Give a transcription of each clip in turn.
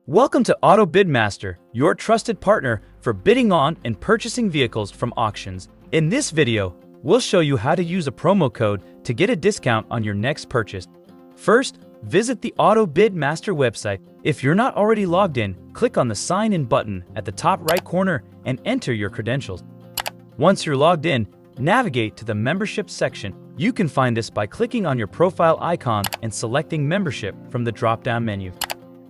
Welcome to Autobidmaster, your trusted partner for bidding on and purchasing vehicles from auctions. In this video, we'll show you how to use a promo code to get a discount on your next purchase. First, visit the Autobidmaster website. If you're not already logged in, click on the Sign In button at the top right corner and enter your credentials. Once you're logged in, navigate to the Membership section. You can find this by clicking on your profile icon and selecting Membership from the drop-down menu.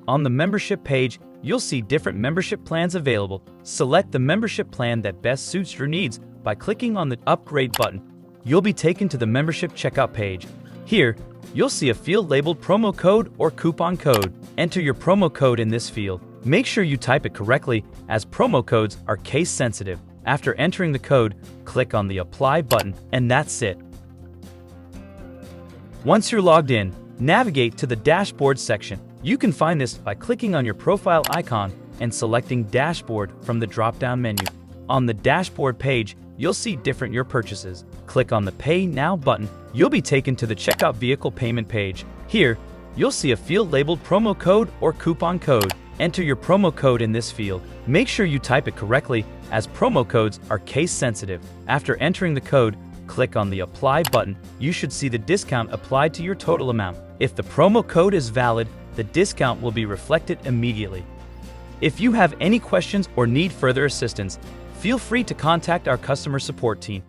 On the membership page, you'll see different membership plans available. Select the membership plan that best suits your needs by clicking on the Upgrade button. You'll be taken to the membership checkout page. Here, you'll see a field labeled promo code or coupon code. Enter your promo code in this field. Make sure you type it correctly, as promo codes are case sensitive. After entering the code, click on the Apply button, and that's it. Once you're logged in, navigate to the Dashboard section. You can find this by clicking on your profile icon and selecting Dashboard from the drop-down menu. On the Dashboard page, you'll see your purchases. Click on the Pay Now button. You'll be taken to the Checkout Vehicle Payment page. Here, you'll see a field labeled promo code or coupon code. Enter your promo code in this field. Make sure you type it correctly, as promo codes are case sensitive. After entering the code, click on the Apply button. You should see the discount applied to your total amount. If the promo code is valid, the discount will be reflected immediately. If you have any questions or need further assistance, feel free to contact our customer support team.